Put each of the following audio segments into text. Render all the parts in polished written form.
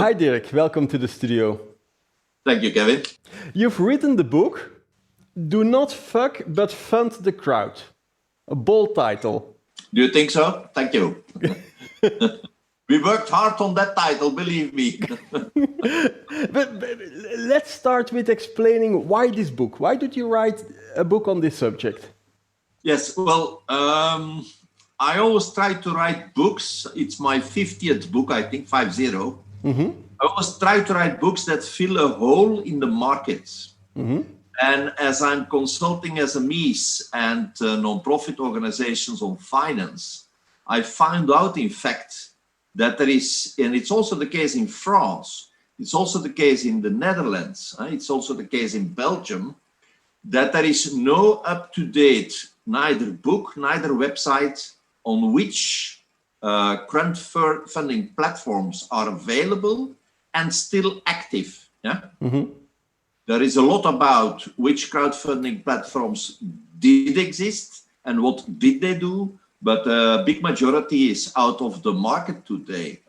Hi Dirk, welcome to the studio. Thank you, Kevin. You've written the book, Do Not Fuck But Fund the Crowd. A bold title. Do you think so? Thank you. We worked hard on that title, believe me. but let's start with explaining why this book. Why did you write a book on this subject? Yes, well, I always try to write books. It's my 50th book, I think, 50. I always try to write books that fill a hole in the markets. And as I'm consulting SMEs and non-profit organizations on finance, I found out, in fact, that there is, and it's also the case in France, it's also the case in the Netherlands, it's also the case in Belgium, that there is no up-to-date, neither book, neither website on which crowdfunding platforms are available and still active. Yeah? There is a lot about which crowdfunding platforms did exist and what did they do, but a big majority is out of the market today.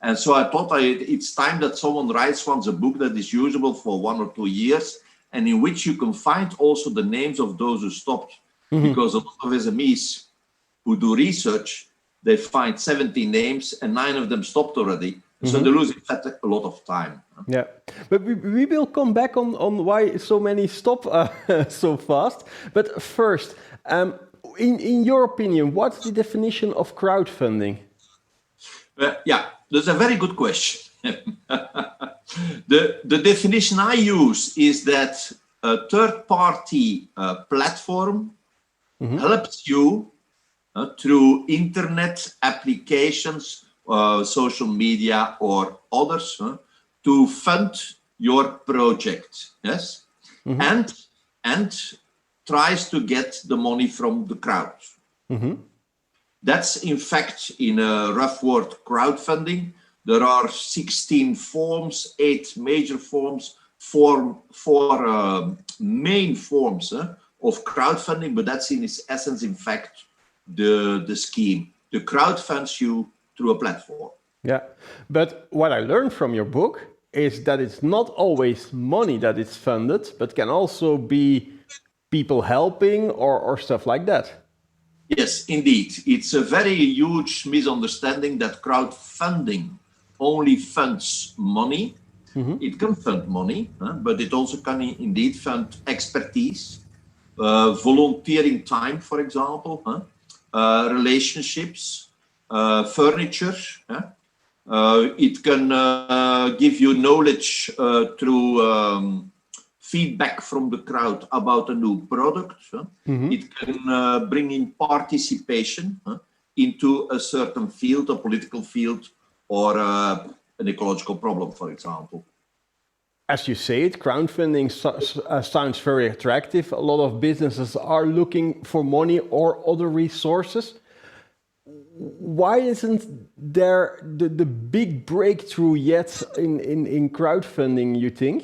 And so I thought it's time that someone writes once a book that is usable for 1 or 2 years and in which you can find also the names of those who stopped. Because a lot of SMEs who do research, they find 70 names and 9 of them stopped already. So they lose, in fact, a lot of time. Yeah, but we will come back on why so many stop so fast. But first, in your opinion, what's the definition of crowdfunding? Yeah, that's a very good question. The definition I use is that a third-party platform helps you through internet applications, social media or others to fund your project, yes, and tries to get the money from the crowd. That's in fact, in a rough word, crowdfunding. There are 16 forms, 8 major forms, 4 main forms of crowdfunding, but that's in its essence, in fact, the scheme. The crowd funds you through a platform. Yeah, but what I learned from your book is that it's not always money that is funded, but can also be people helping or stuff like that. Yes, indeed. It's a very huge misunderstanding that crowdfunding only funds money. It can fund money, but it also can indeed fund expertise, volunteering time, for example, relationships, furniture. It can give you knowledge through feedback from the crowd about a new product. It can bring in participation into a certain field, a political field, or an ecological problem, for example. As you say it, crowdfunding sounds very attractive. A lot of businesses are looking for money or other resources. Why isn't there the big breakthrough yet in crowdfunding, you think?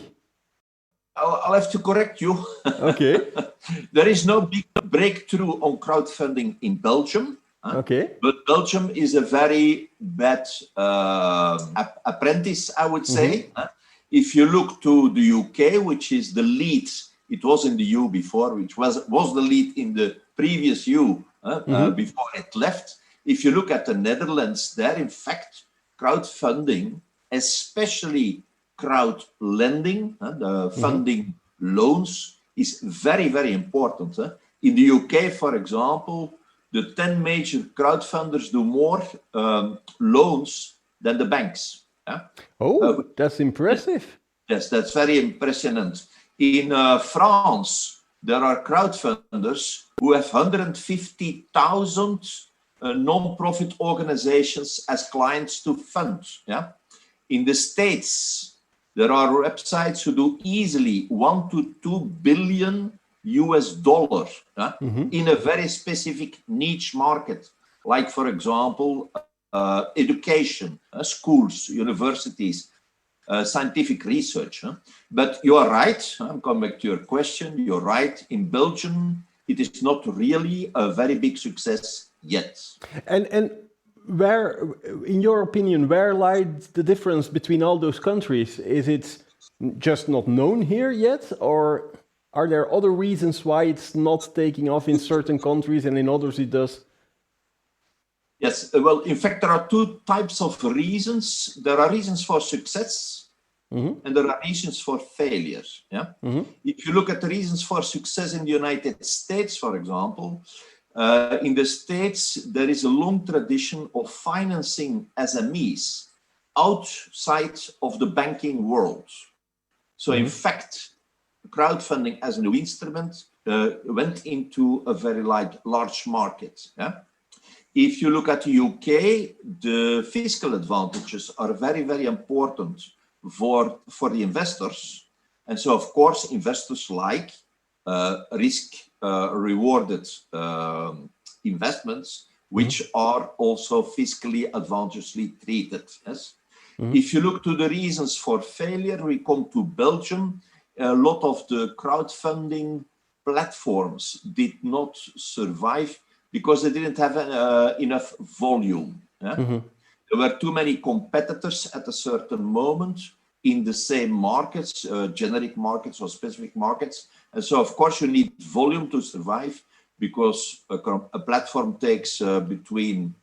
I'll have to correct you. Okay. There is no big breakthrough on crowdfunding in Belgium. Okay. But Belgium is a very bad apprentice, I would say. If you look to the UK, which is the lead, it was in the EU before, which was the lead in the previous EU before it left. If you look at the Netherlands, there, in fact, crowdfunding, especially crowd lending, the funding loans, is very, very important. In the UK, for example, the 10 major crowdfunders do more loans than the banks. Oh, that's impressive. Yes, that's very impressive. In France, there are crowdfunders who have 150,000 non-profit organizations as clients to fund. In the States, there are websites who do easily 1 to 2 billion US dollars in a very specific niche market, like, for example, education, schools, universities, scientific research. But you are right, I'm coming back to your question, you're right, in Belgium, it is not really a very big success yet. And where, in your opinion, where lies the difference between all those countries? Is it just not known here yet, or are there other reasons why it's not taking off in certain countries and in others it does? Yes, well, in fact, there are two types of reasons. There are reasons for success and there are reasons for failure. Yeah. If you look at the reasons for success in the United States, for example, in the States, there is a long tradition of financing SMEs outside of the banking world. So in fact, crowdfunding as a new instrument went into a very large market. Yeah? If you look at the UK, the fiscal advantages are very, very important for the investors. And so, of course, investors like risk-rewarded investments, which are also fiscally advantageously treated. Yes? If you look to the reasons for failure, we come to Belgium. A lot of the crowdfunding platforms did not survive because they didn't have enough volume. Yeah? There were too many competitors at a certain moment in the same markets, generic markets or specific markets. And so, of course, you need volume to survive because a platform takes between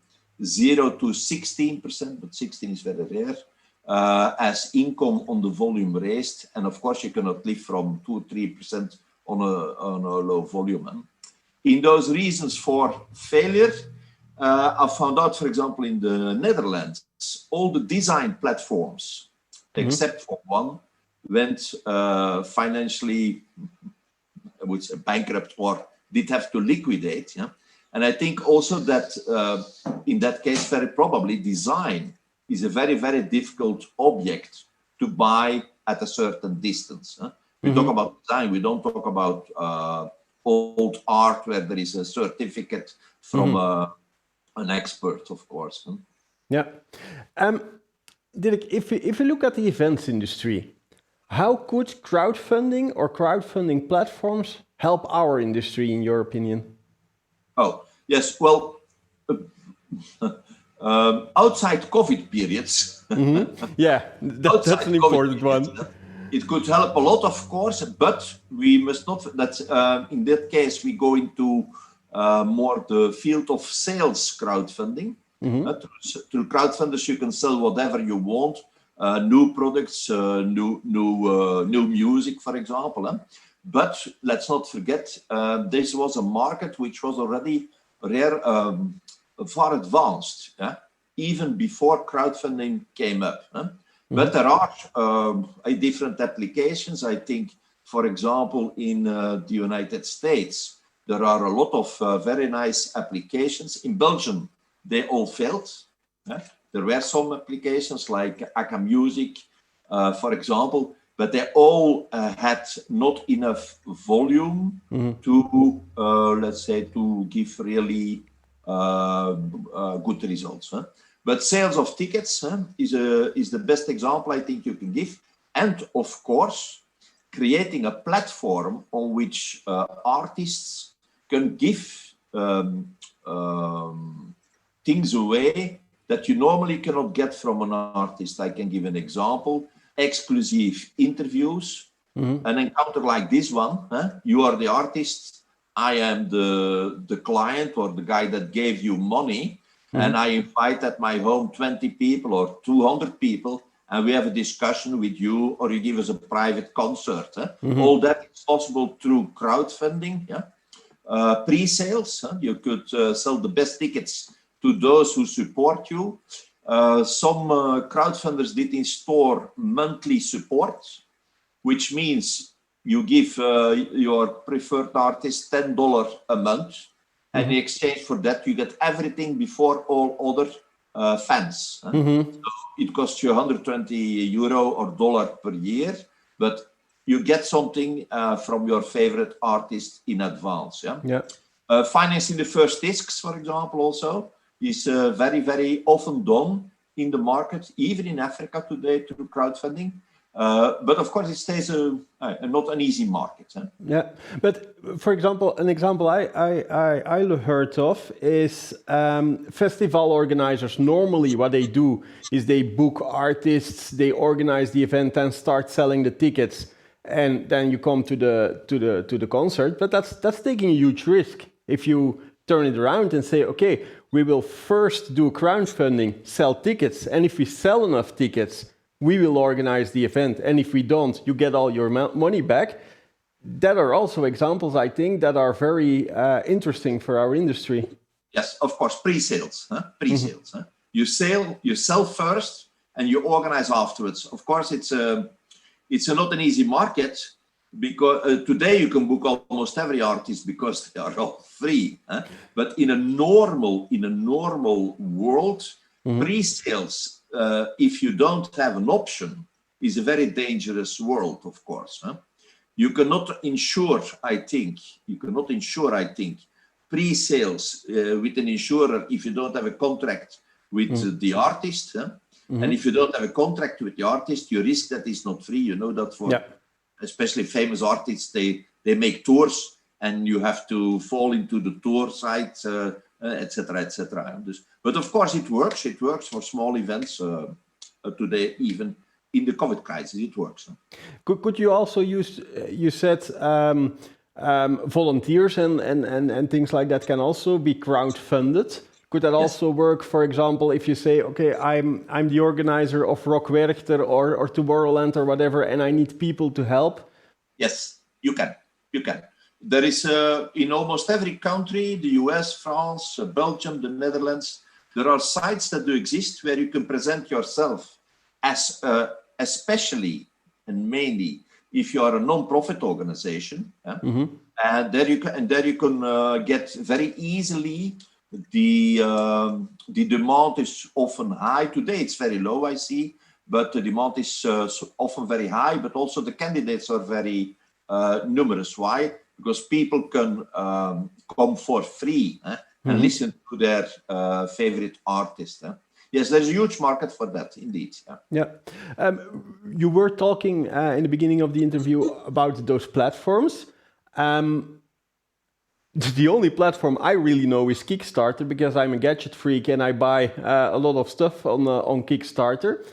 0 to 16%, but 16 is very rare, as income on the volume raised. And of course, you cannot live from 2-3% on a low volume. In those reasons for failure, I found out, for example, in the Netherlands, all the design platforms, except for one, went financially, I would say, bankrupt or did have to liquidate. Yeah? And I think also that in that case, very probably design is a very, very difficult object to buy at a certain distance. Huh? We talk about design, we don't talk about old art where there is a certificate from an expert, of course. Huh? Yeah. Dirk, if you look at the events industry, how could crowdfunding or crowdfunding platforms help our industry, in your opinion? Oh, yes. Well, outside COVID periods. Yeah, that's an important one. It could help a lot, of course, but we must not, in that case, we go into more the field of sales crowdfunding. Through crowdfunders, you can sell whatever you want, new products, new music, for example. But let's not forget, this was a market which was already far advanced, even before crowdfunding came up. But there are different applications. I think, for example, in the United States, there are a lot of very nice applications. In Belgium, they all failed. There were some applications like Akka Music, for example, but they all had not enough volume to, let's say, to give really good results. But sales of tickets is the best example I think you can give. And of course, creating a platform on which artists can give things away that you normally cannot get from an artist. I can give an example: exclusive interviews. An encounter like this one, you are the artist, I am the client or the guy that gave you money, and I invite at my home 20 people or 200 people, and we have a discussion with you, or you give us a private concert. All that is possible through crowdfunding. Pre-sales, you could sell the best tickets to those who support you. Some crowdfunders did in-store monthly support, which means you give your preferred artist $10 a month, and in exchange for that, you get everything before all other fans. So it costs you €120 or dollar per year, but you get something from your favorite artist in advance. Financing the first discs, for example, also is very, very often done in the market, even in Africa today, through crowdfunding. But of course, it stays not an easy market. Huh? Yeah, but for example, an example I heard of is festival organizers. Normally, what they do is they book artists, they organize the event, and start selling the tickets, and then you come to the concert. But that's taking a huge risk. If you turn it around and say, okay, we will first do crowdfunding, sell tickets, and if we sell enough tickets, we will organize the event, and if we don't, you get all your money back. That are also examples, I think, that are very interesting for our industry. Yes, of course, pre-sales. Pre-sales. Mm-hmm. You sell first, and you organize afterwards. Of course, it's not an easy market, because today you can book almost every artist because they are all free. But in a normal world, mm-hmm. pre-sales, if you don't have an option, is a very dangerous world, of course. You cannot ensure, I think, pre-sales with an insurer if you don't have a contract with mm-hmm. the artist. Mm-hmm. And if you don't have a contract with the artist, you risk that it's not free. You know that for especially famous artists, they make tours and you have to fall into the tour site, etc., etc. But of course, it works. It works for small events today, even in the COVID crisis. It works. Could you also use? You said volunteers and things like that can also be crowdfunded. Could that also work? For example, if you say, okay, I'm the organizer of Rock Werchter or Tomorrowland or whatever, and I need people to help. Yes, you can. You can. There is, in almost every country, the US, France, Belgium, the Netherlands, there are sites that do exist where you can present yourself as, especially and mainly if you are a non-profit organization. Mm-hmm. And there you can get very easily, the demand is often high. Today it's very low, I see, but the demand is often very high, but also the candidates are very numerous. Why? Because people can come for free and mm-hmm. listen to their favorite artist. Yes, there's a huge market for that, indeed. Yeah. You were talking in the beginning of the interview about those platforms. The only platform I really know is Kickstarter, because I'm a gadget freak and I buy a lot of stuff on Kickstarter.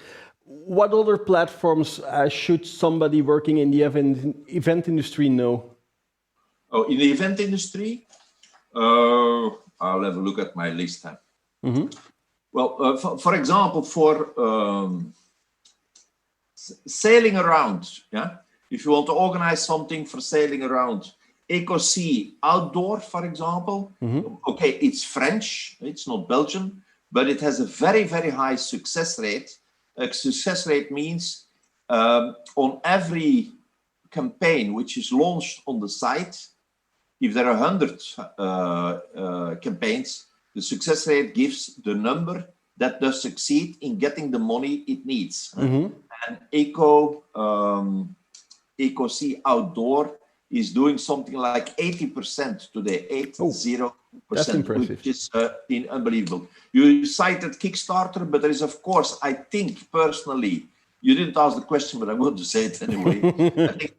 What other platforms should somebody working in the event industry know? Oh, in the event industry, I'll have a look at my list. Mm-hmm. Well, for example, for sailing around, if you want to organize something for sailing around, Ecosie Outdoor, for example. Mm-hmm. Okay, it's French, it's not Belgian, but it has a very, very high success rate. Success rate means on every campaign which is launched on the site, if there are 100 campaigns, the success rate gives the number that does succeed in getting the money it needs. Mm-hmm. And Ecosie Outdoor is doing something like 80% today, 80%, that's impressive. Which is unbelievable. You cited Kickstarter, but there is, of course, I think personally, you didn't ask the question, but I'm going to say it anyway. I think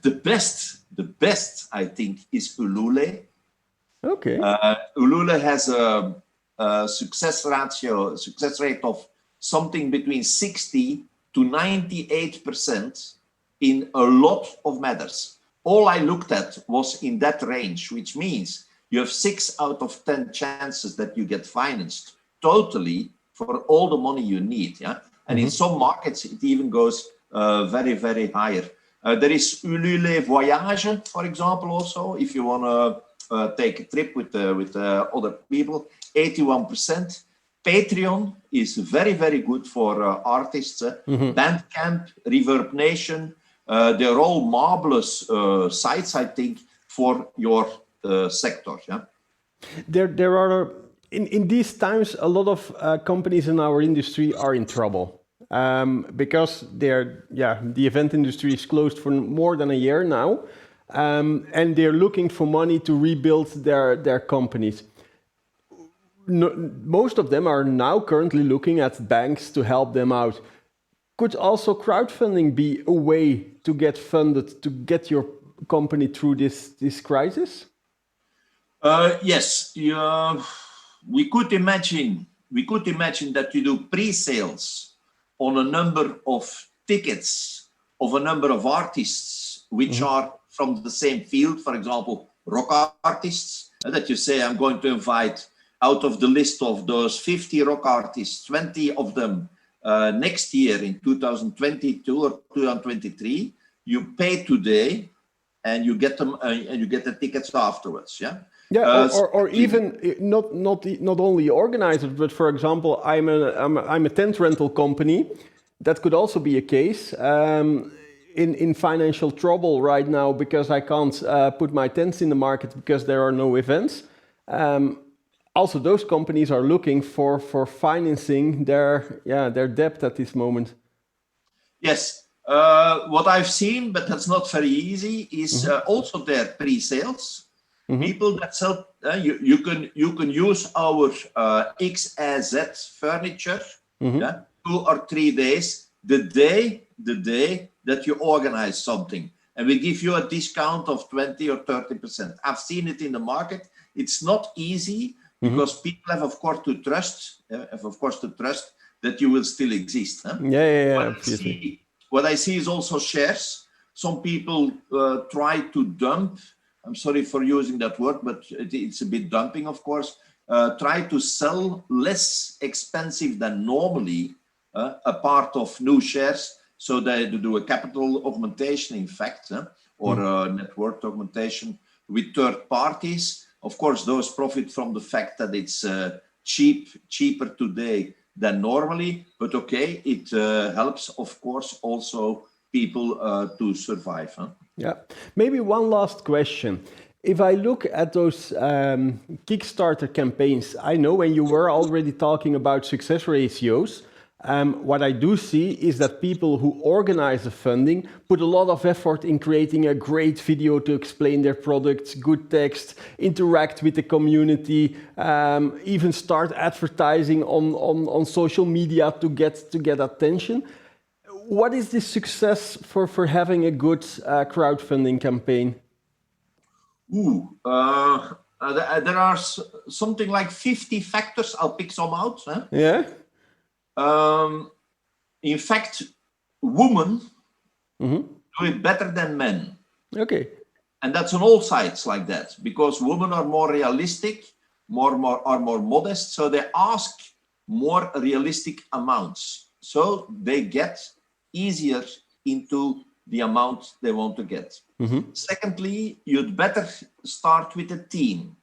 the best, I think, is Ulule. Okay. Ulule has a success rate of something between 60 to 98% in a lot of matters. All I looked at was in that range, which means you have 6 out of 10 chances that you get financed totally for all the money you need. Yeah, and mm-hmm. in some markets it even goes very, very higher. There is Ulule Voyage, for example, also if you want to take a trip with other people, 81%. Patreon is very, very good for artists. Mm-hmm. Bandcamp, Reverb Nation, they're all marvelous sites, I think, for your sector. Yeah. There are in these times a lot of companies in our industry are in trouble because the event industry is closed for more than a year now, and they're looking for money to rebuild their companies. No, most of them are now currently looking at banks to help them out. Could also crowdfunding be a way to get funded to get your company through this crisis? Yes, we could imagine that you do pre-sales on a number of tickets of a number of artists which are from the same field, for example, rock artists, that you say, I'm going to invite out of the list of those 50 rock artists, 20 of them next year in 2022 or 2023, you pay today and you get them and you get the tickets afterwards. Yeah. Yeah, or even not only organizers, but for example, I'm a tent rental company. That could also be a case. In financial trouble right now because I can't put my tents in the market because there are no events. Also, those companies are looking for financing their debt at this moment. Yes, what I've seen, but that's not very easy, is also their pre-sales. People that sell, you can use our XAZ furniture, 2 or 3 days, the day that you organize something, and we give you a discount of 20 or 30%. I've seen it in the market. It's not easy because people have, of course, to trust that you will still exist. Huh? Yeah. What I see is also shares. Some people try to dump. I'm sorry for using that word, but it's a bit dumping, of course. Try to sell less expensive than normally a part of new shares, so they do a capital augmentation, in fact, or a net worth augmentation with third parties. Of course, those profit from the fact that it's cheaper today than normally, but okay, it helps, of course, also people to survive. Huh? Yeah, maybe one last question. If I look at those Kickstarter campaigns, I know when you were already talking about success ratios, what I do see is that people who organize the funding put a lot of effort in creating a great video to explain their products, good text, interact with the community, even start advertising on social media to get attention. What is the success for having a good crowdfunding campaign? There are something like 50 factors. I'll pick some out. Huh? Yeah. In fact, women do it better than men. Okay. And that's on all sides like that, because women are more realistic, are more modest, so they ask more realistic amounts. So they get easier into the amount they want to get. Secondly, you'd better start with a team.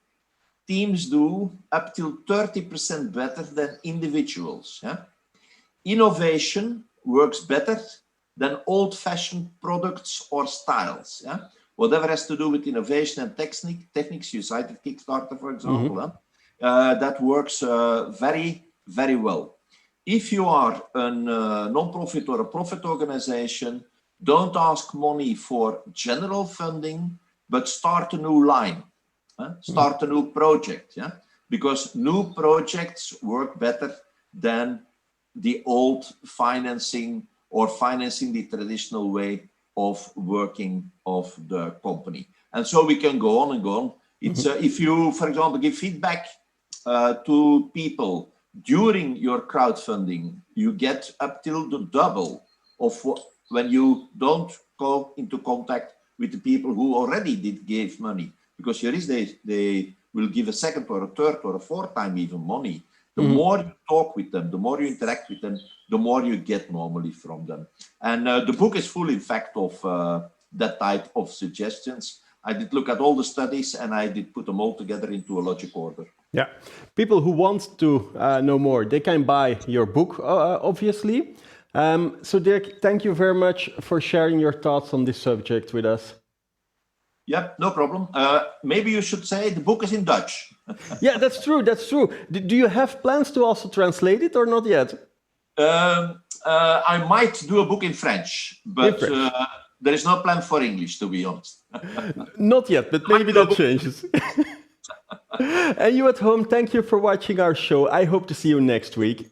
Teams do up till 30% better than individuals. Yeah? Innovation works better than old-fashioned products or styles. Yeah? Whatever has to do with innovation and techniques, you cited Kickstarter, for example, that works very, very well. If you are a non-profit or a profit organization, don't ask money for general funding, but start a new line, start a new project, because new projects work better than the old financing or financing the traditional way of working of the company. And so we can go on and go on. It's if you, for example, give feedback to people during your crowdfunding, you get up till the double of when you don't go into contact with the people who already gave money, because here is they will give a second or a third or a fourth time even money. The more you talk with them, the more you interact with them, the more you get normally from them. And the book is full, in fact, of that type of suggestions. I did look at all the studies and I did put them all together into a logic order. Yeah, people who want to know more, they can buy your book, obviously. So Dirk, thank you very much for sharing your thoughts on this subject with us. Yeah, no problem. Maybe you should say the book is in Dutch. Yeah, that's true. That's true. Do you have plans to also translate it or not yet? I might do a book in French, but there is no plan for English, to be honest. Not yet, but maybe that changes. And you at home, thank you for watching our show. I hope to see you next week.